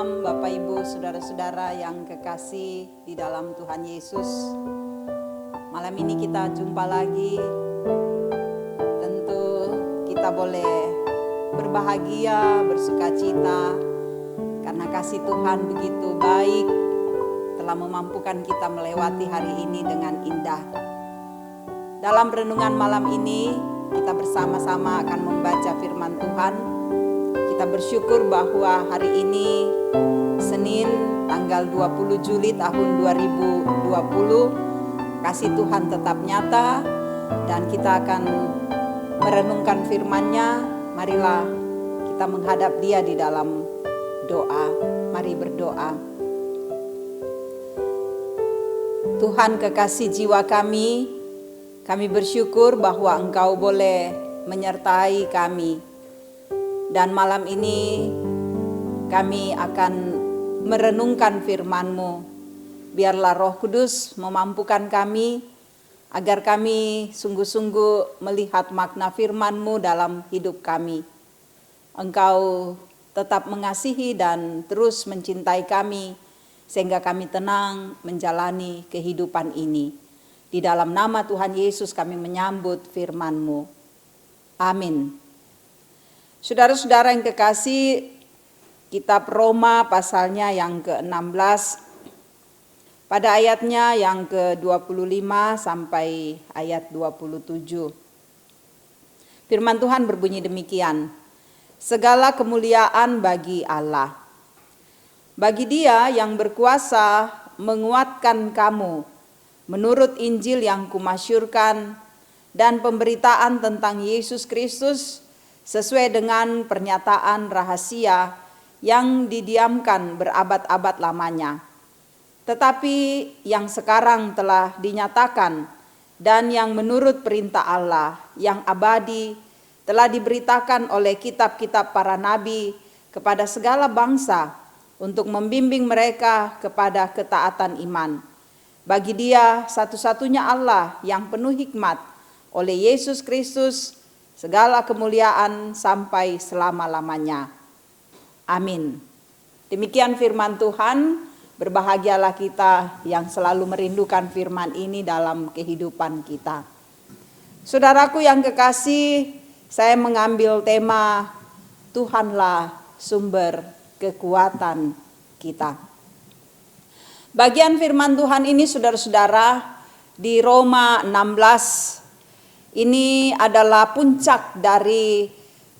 malam Bapak Ibu, saudara-saudara yang kekasih di dalam Tuhan Yesus. Malam ini kita jumpa lagi. Tentu kita boleh berbahagia, bersukacita karena kasih Tuhan begitu baik telah memampukan kita melewati hari ini dengan indah. Dalam renungan malam ini kita bersama-sama akan membaca firman Tuhan. Kita bersyukur bahwa hari ini Senin tanggal 20 Juli tahun 2020 kasih Tuhan tetap nyata dan kita akan merenungkan firman-Nya. Marilah kita menghadap Dia di dalam doa. Mari berdoa. Tuhan kekasih jiwa kami bersyukur bahwa Engkau boleh menyertai kami. Dan malam ini kami akan merenungkan firman-Mu. Biarlah Roh Kudus memampukan kami agar kami sungguh-sungguh melihat makna firman-Mu dalam hidup kami. Engkau tetap mengasihi dan terus mencintai kami sehingga kami tenang menjalani kehidupan ini. Di dalam nama Tuhan Yesus kami menyambut firman-Mu. Amin. Saudara-saudara yang kekasih, kitab Roma pasalnya yang ke-16 pada ayatnya yang ke-25 sampai ayat 27. Firman Tuhan berbunyi demikian. Segala kemuliaan bagi Allah. Bagi Dia yang berkuasa menguatkan kamu menurut Injil yang kumasyurkan dan pemberitaan tentang Yesus Kristus sesuai dengan pernyataan rahasia yang didiamkan berabad-abad lamanya, tetapi yang sekarang telah dinyatakan dan yang menurut perintah Allah yang abadi telah diberitakan oleh kitab-kitab para nabi kepada segala bangsa untuk membimbing mereka kepada ketaatan iman. Bagi Dia satu-satunya Allah yang penuh hikmat oleh Yesus Kristus segala kemuliaan sampai selama-lamanya. Amin. Demikian firman Tuhan. Berbahagialah kita yang selalu merindukan firman ini dalam kehidupan kita. Saudaraku yang kekasih, saya mengambil tema Tuhanlah sumber kekuatan kita. Bagian firman Tuhan ini saudara-saudara di Roma 16 ini adalah puncak dari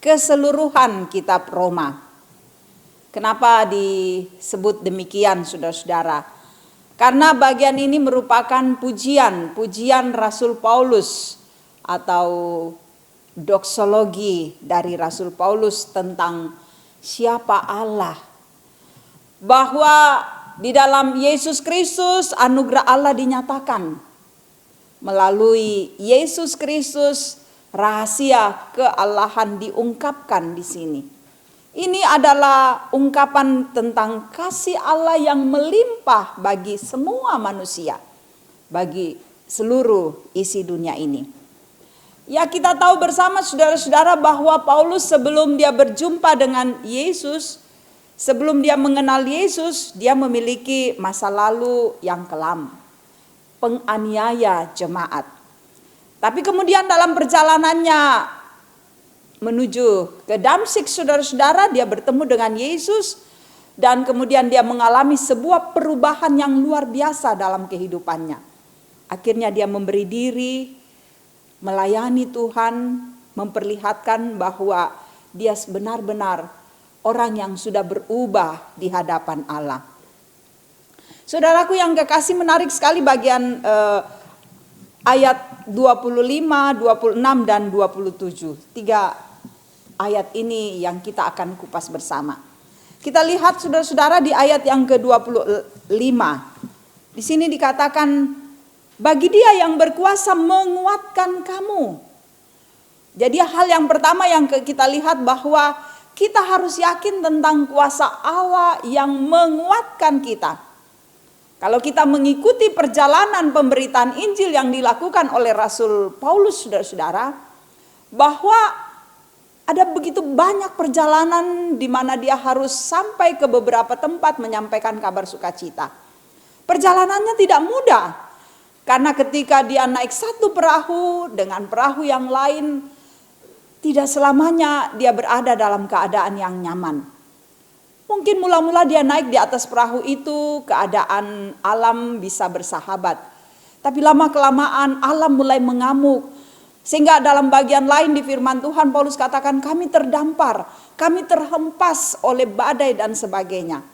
keseluruhan kitab Roma. Kenapa disebut demikian saudara-saudara? Karena bagian ini merupakan pujian Rasul Paulus atau doksologi dari Rasul Paulus tentang siapa Allah. Bahwa di dalam Yesus Kristus anugerah Allah dinyatakan. Melalui Yesus Kristus rahasia kealahan diungkapkan di sini. Ini adalah ungkapan tentang kasih Allah yang melimpah bagi semua manusia, bagi seluruh isi dunia ini. Ya, kita tahu bersama saudara-saudara bahwa Paulus sebelum dia berjumpa dengan Yesus, sebelum dia mengenal Yesus, dia memiliki masa lalu yang kelam. Penganiaya jemaat. Tapi kemudian dalam perjalanannya menuju ke Damsyik, saudara-saudara, dia bertemu dengan Yesus dan kemudian dia mengalami sebuah perubahan yang luar biasa dalam kehidupannya. Akhirnya dia memberi diri, melayani Tuhan, memperlihatkan bahwa dia benar-benar orang yang sudah berubah di hadapan Allah. Saudaraku yang kekasih, menarik sekali bagian ayat 25, 26 dan 27. 3 ayat ini yang kita akan kupas bersama. Kita lihat saudara-saudara di ayat yang ke-25. Di sini dikatakan bagi Dia yang berkuasa menguatkan kamu. Jadi hal yang pertama yang kita lihat bahwa kita harus yakin tentang kuasa Allah yang menguatkan kita. Kalau kita mengikuti perjalanan pemberitaan Injil yang dilakukan oleh Rasul Paulus, saudara-saudara, bahwa Ada begitu banyak perjalanan di mana dia harus sampai ke beberapa tempat menyampaikan kabar sukacita. Perjalanannya tidak mudah. Karena ketika dia naik satu perahu dengan perahu yang lain, tidak selamanya dia berada dalam keadaan yang nyaman. Mungkin mula-mula dia naik di atas perahu itu, keadaan alam bisa bersahabat. Tapi lama-kelamaan alam mulai mengamuk. Sehingga dalam bagian lain di firman Tuhan Paulus katakan, kami terdampar, kami terhempas oleh badai dan sebagainya.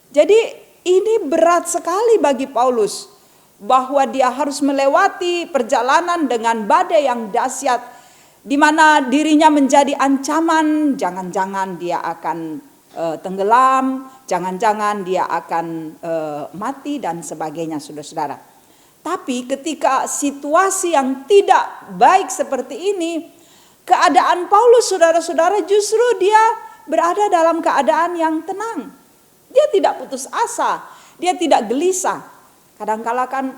Jadi ini berat sekali bagi Paulus, bahwa dia harus melewati perjalanan dengan badai yang dahsyat, di mana dirinya menjadi ancaman, jangan-jangan dia akan tenggelam, jangan-jangan dia akan mati dan sebagainya, saudara-saudara. Tapi ketika situasi yang tidak baik seperti ini, keadaan Paulus, saudara-saudara, justru dia berada dalam keadaan yang tenang. Dia tidak putus asa, dia tidak gelisah. Kadang-kala kan,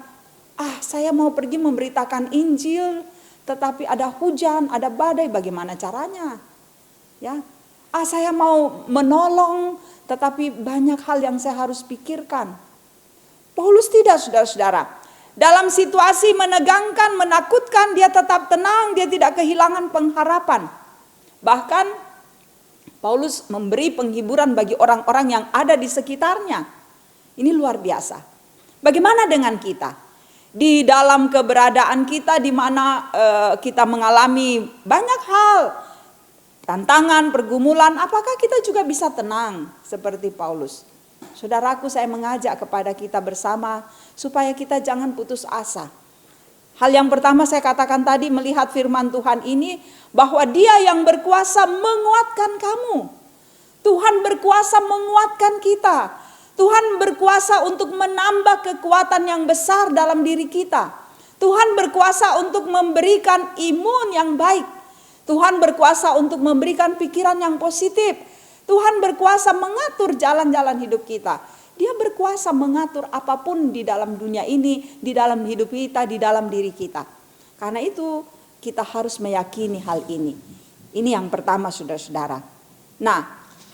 saya mau pergi memberitakan Injil, tetapi ada hujan, ada badai, bagaimana caranya? Ya, saya mau menolong, tetapi banyak hal yang saya harus pikirkan. Paulus tidak, saudara-saudara. Dalam situasi menegangkan, menakutkan, dia tetap tenang, dia tidak kehilangan pengharapan. Bahkan Paulus memberi penghiburan bagi orang-orang yang ada di sekitarnya. Ini luar biasa. Bagaimana dengan kita? Di dalam keberadaan kita di mana kita mengalami banyak hal, tantangan, pergumulan, apakah kita juga bisa tenang seperti Paulus? Saudaraku, saya mengajak kepada kita bersama supaya kita jangan putus asa. Hal yang pertama saya katakan tadi, melihat firman Tuhan ini, bahwa Dia yang berkuasa menguatkan kamu. Tuhan berkuasa menguatkan kita. Tuhan berkuasa untuk menambah kekuatan yang besar dalam diri kita. Tuhan berkuasa untuk memberikan imun yang baik. Tuhan berkuasa untuk memberikan pikiran yang positif. Tuhan berkuasa mengatur jalan-jalan hidup kita. Dia berkuasa mengatur apapun di dalam dunia ini, di dalam hidup kita, di dalam diri kita. Karena itu kita harus meyakini hal ini. Ini yang pertama, saudara-saudara. Nah,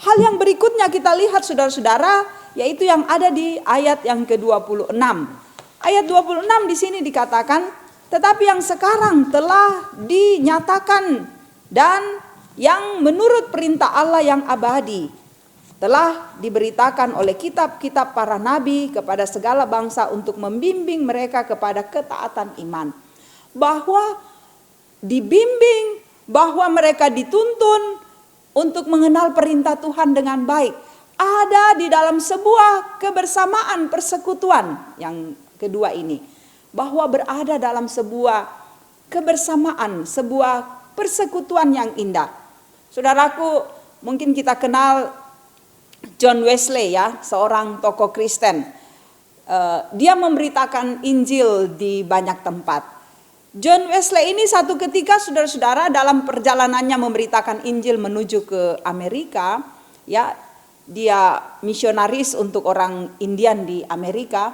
hal yang berikutnya kita lihat, saudara-saudara, yaitu yang ada di ayat yang ke-26. Ayat 26 di sini dikatakan, tetapi yang sekarang telah dinyatakan dan yang menurut perintah Allah yang abadi telah diberitakan oleh kitab-kitab para nabi kepada segala bangsa untuk membimbing mereka kepada ketaatan iman. Bahwa dibimbing, bahwa mereka dituntun untuk mengenal perintah Tuhan dengan baik. Ada di dalam sebuah kebersamaan persekutuan yang kedua ini. Bahwa berada dalam sebuah kebersamaan, sebuah persekutuan yang indah. Saudaraku, mungkin kita kenal John Wesley ya, seorang tokoh Kristen. Dia memberitakan Injil di banyak tempat. John Wesley ini satu ketika, saudara-saudara, dalam perjalanannya memberitakan Injil menuju ke Amerika, ya, dia misionaris untuk orang Indian di Amerika.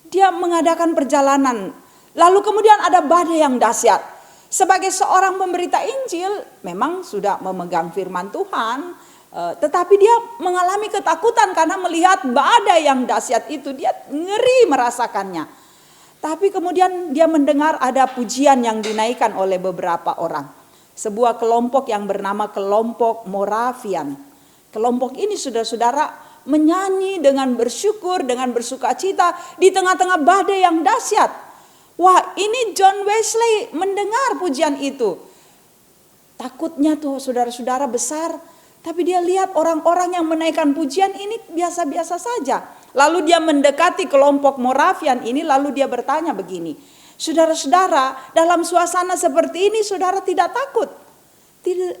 Dia mengadakan perjalanan, lalu kemudian ada badai yang dahsyat. Sebagai seorang pemberita Injil, memang sudah memegang firman Tuhan, tetapi dia mengalami ketakutan karena melihat badai yang dahsyat itu. Dia ngeri merasakannya. Tapi kemudian dia mendengar ada pujian yang dinaikkan oleh beberapa orang. Sebuah kelompok yang bernama kelompok Moravian. Kelompok ini, saudara-saudara, menyanyi dengan bersyukur, dengan bersukacita di tengah-tengah badai yang dahsyat. Wah, ini John Wesley mendengar pujian itu. Takutnya tuh saudara-saudara besar. Tapi dia lihat orang-orang yang menaikkan pujian ini biasa-biasa saja. Lalu dia mendekati kelompok Moravian ini, lalu dia bertanya begini. Saudara-saudara, dalam suasana seperti ini saudara tidak takut?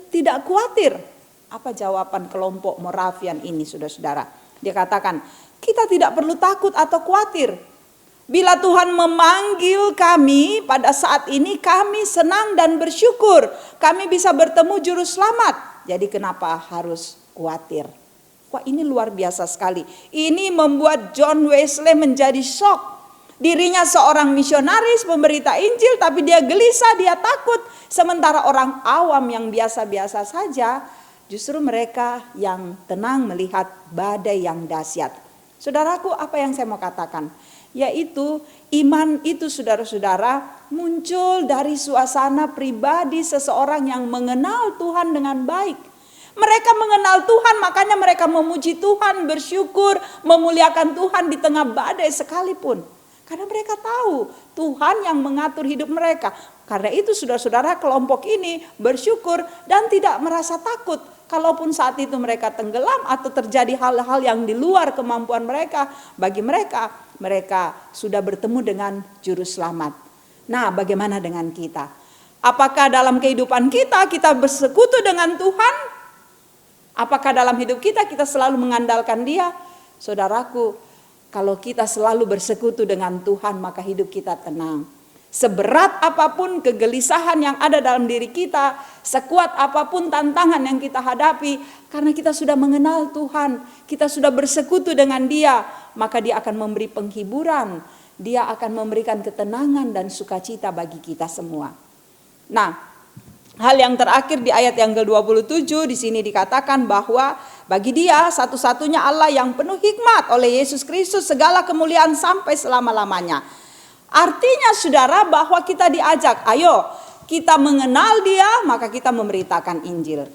Tidak khawatir? Apa jawaban kelompok Moravian ini, saudara-saudara? Dia katakan, kita tidak perlu takut atau khawatir. Bila Tuhan memanggil kami pada saat ini, kami senang dan bersyukur. Kami bisa bertemu juru selamat. Jadi kenapa harus khawatir? Wah, ini luar biasa sekali. Ini membuat John Wesley menjadi shock. Dirinya seorang misionaris, pemberita Injil, tapi dia gelisah, dia takut. Sementara orang awam yang biasa-biasa saja, justru mereka yang tenang melihat badai yang dahsyat. Saudaraku, apa yang saya mau katakan? Yaitu iman itu, saudara-saudara, muncul dari suasana pribadi seseorang yang mengenal Tuhan dengan baik. Mereka mengenal Tuhan, makanya mereka memuji Tuhan, bersyukur, memuliakan Tuhan di tengah badai sekalipun. Karena mereka tahu Tuhan yang mengatur hidup mereka. Karena itu saudara-saudara, kelompok ini bersyukur dan tidak merasa takut. Kalaupun saat itu mereka tenggelam atau terjadi hal-hal yang di luar kemampuan mereka. Bagi mereka, mereka sudah bertemu dengan juru selamat. Nah, bagaimana dengan kita? Apakah dalam kehidupan kita bersekutu dengan Tuhan? Apakah dalam hidup kita selalu mengandalkan Dia? Saudaraku, kalau kita selalu bersekutu dengan Tuhan, maka hidup kita tenang. Seberat apapun kegelisahan yang ada dalam diri kita, sekuat apapun tantangan yang kita hadapi, karena kita sudah mengenal Tuhan, kita sudah bersekutu dengan Dia, maka Dia akan memberi penghiburan, Dia akan memberikan ketenangan dan sukacita bagi kita semua. Nah, hal yang terakhir di ayat yang ke-27 di sini dikatakan bahwa bagi Dia satu-satunya Allah yang penuh hikmat, oleh Yesus Kristus segala kemuliaan sampai selama-lamanya. Artinya saudara, bahwa kita diajak, ayo kita mengenal Dia, maka kita memberitakan Injil.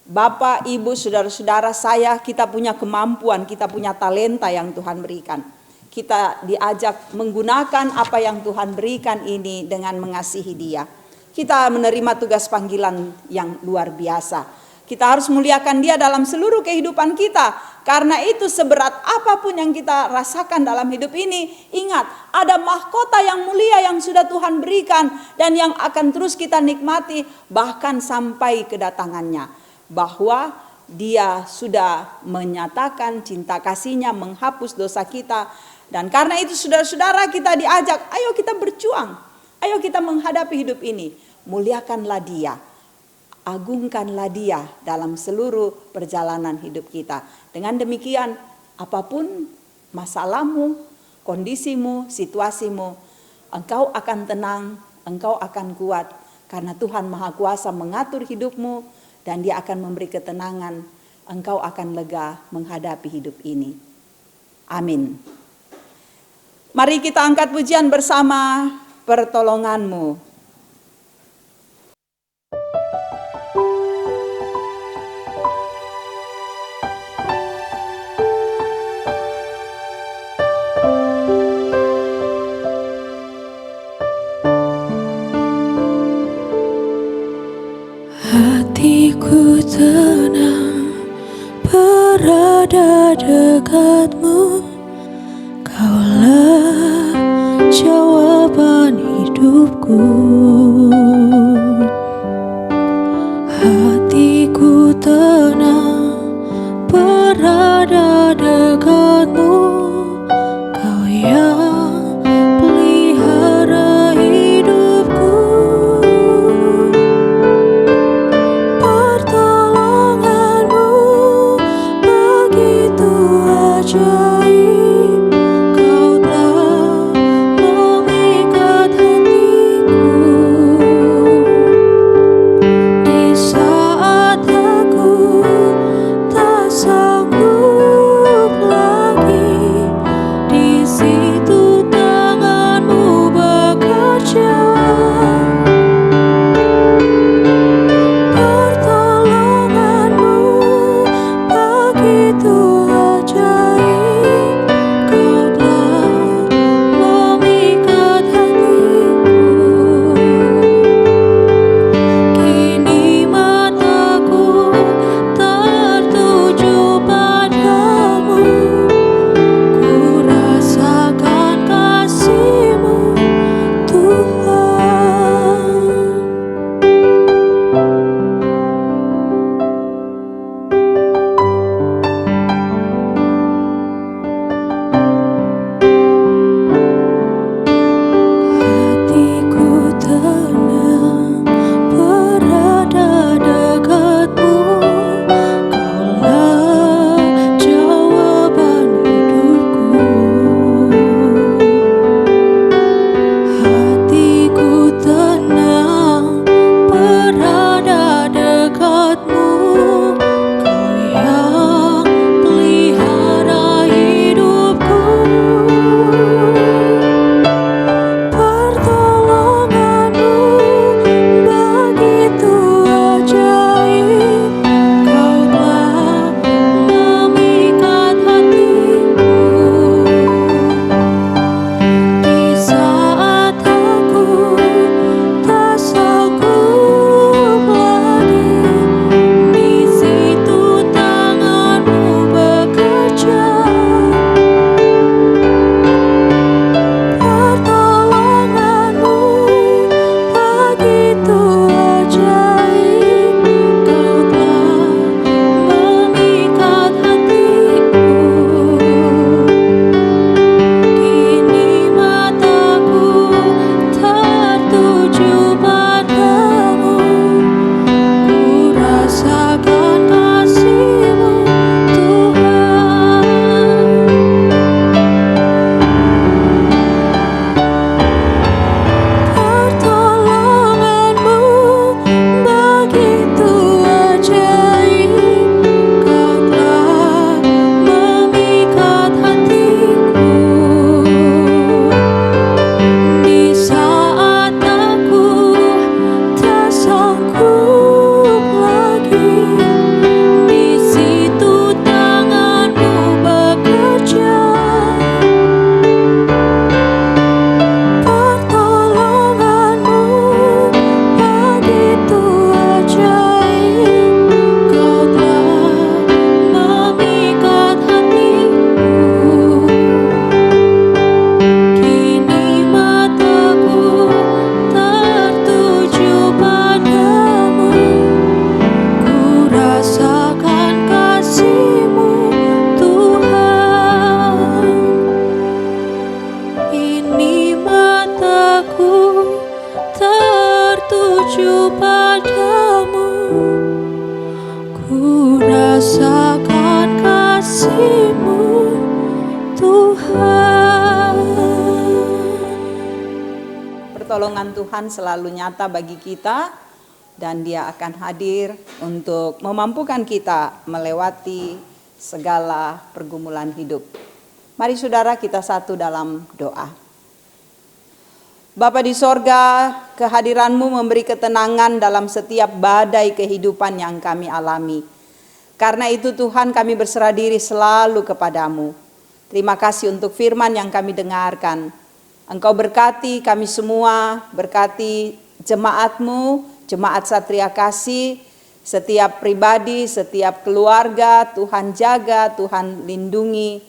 Bapak, Ibu, saudara-saudara saya, kita punya kemampuan, kita punya talenta yang Tuhan berikan. Kita diajak menggunakan apa yang Tuhan berikan ini dengan mengasihi Dia. Kita menerima tugas panggilan yang luar biasa. Kita harus muliakan Dia dalam seluruh kehidupan kita. Karena itu seberat apapun yang kita rasakan dalam hidup ini, ingat ada mahkota yang mulia yang sudah Tuhan berikan dan yang akan terus kita nikmati bahkan sampai kedatangannya. Bahwa Dia sudah menyatakan cinta kasih-Nya, menghapus dosa kita. Dan karena itu saudara-saudara, kita diajak, ayo kita berjuang. Ayo kita menghadapi hidup ini. Muliakanlah Dia. Agungkanlah Dia dalam seluruh perjalanan hidup kita. Dengan demikian, apapun masalahmu, kondisimu, situasimu, engkau akan tenang, engkau akan kuat. Karena Tuhan Maha Kuasa mengatur hidupmu dan Dia akan memberi ketenangan. Engkau akan lega menghadapi hidup ini. Amin. Mari kita angkat pujian bersama, pertolongan-Mu. Hatiku tenang berada dekat-Mu, Kaulah jawaban hidupku. Hatiku tenang berada dekat-Mu, Kau yang pelihara hidupku. Pertolongan-Mu begitu ajaib, Kau telah memikat hatiku. menuju padamu. Ku rasakan kasih-Mu, Tuhan. Pertolongan Tuhan selalu nyata bagi kita dan Dia akan hadir untuk memampukan kita melewati segala pergumulan hidup. Mari saudara kita satu dalam doa. Bapa di sorga, kehadiran-Mu memberi ketenangan dalam setiap badai kehidupan yang kami alami. Karena itu Tuhan, kami berserah diri selalu kepadamu. Terima kasih untuk firman yang kami dengarkan. Engkau berkati kami semua, berkati jemaat-Mu, jemaat Satria Kasih, setiap pribadi, setiap keluarga. Tuhan jaga, Tuhan lindungi.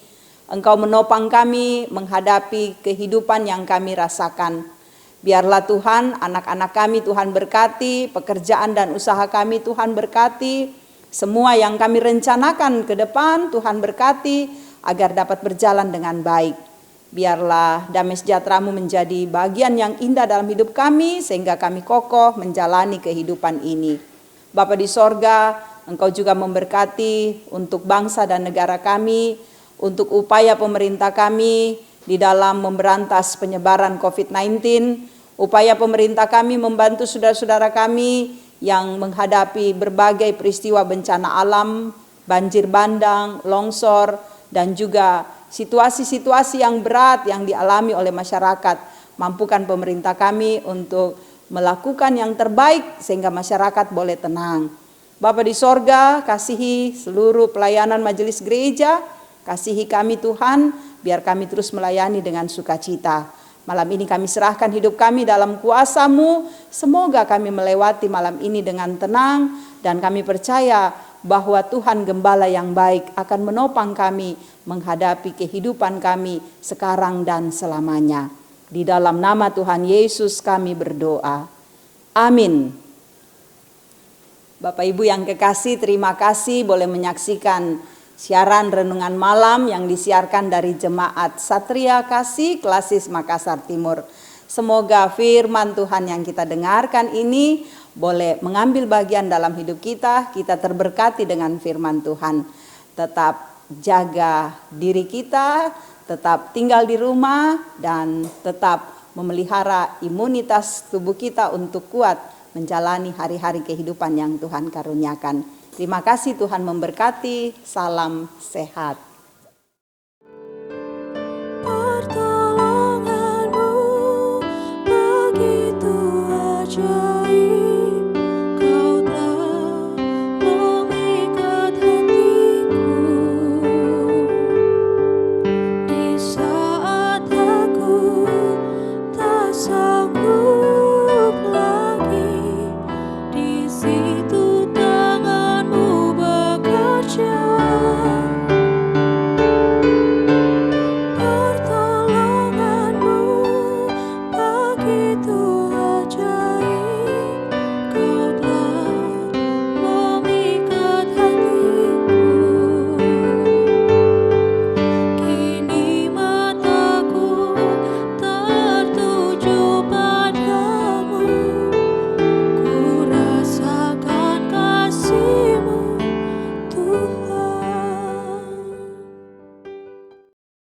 Engkau menopang kami menghadapi kehidupan yang kami rasakan. Biarlah Tuhan, anak-anak kami Tuhan berkati, pekerjaan dan usaha kami Tuhan berkati, semua yang kami rencanakan ke depan Tuhan berkati agar dapat berjalan dengan baik. Biarlah damai sejahtera-Mu menjadi bagian yang indah dalam hidup kami sehingga kami kokoh menjalani kehidupan ini. Bapa di sorga, Engkau juga memberkati untuk bangsa dan negara kami, untuk upaya pemerintah kami di dalam memberantas penyebaran COVID-19, upaya pemerintah kami membantu saudara-saudara kami yang menghadapi berbagai peristiwa bencana alam, banjir bandang, longsor, dan juga situasi-situasi yang berat yang dialami oleh masyarakat. Mampukan pemerintah kami untuk melakukan yang terbaik sehingga masyarakat boleh tenang. Bapa di sorga, kasihi seluruh pelayanan majelis gereja, kasihi kami Tuhan, biar kami terus melayani dengan sukacita. Malam ini kami serahkan hidup kami dalam kuasa-Mu, semoga kami melewati malam ini dengan tenang, dan kami percaya bahwa Tuhan Gembala yang baik akan menopang kami menghadapi kehidupan kami sekarang dan selamanya. Di dalam nama Tuhan Yesus kami berdoa. Amin. Bapak Ibu yang kekasih, terima kasih boleh menyaksikan siaran renungan malam yang disiarkan dari Jemaat Satria Kasih Klasis Makassar Timur. Semoga firman Tuhan yang kita dengarkan ini boleh mengambil bagian dalam hidup kita. Kita terberkati dengan firman Tuhan. Tetap jaga diri kita, tetap tinggal di rumah, dan tetap memelihara imunitas tubuh kita untuk kuat menjalani hari-hari kehidupan yang Tuhan karuniakan. Terima kasih, Tuhan memberkati. Salam sehat. Pertolongan-Mu begitu ajaib.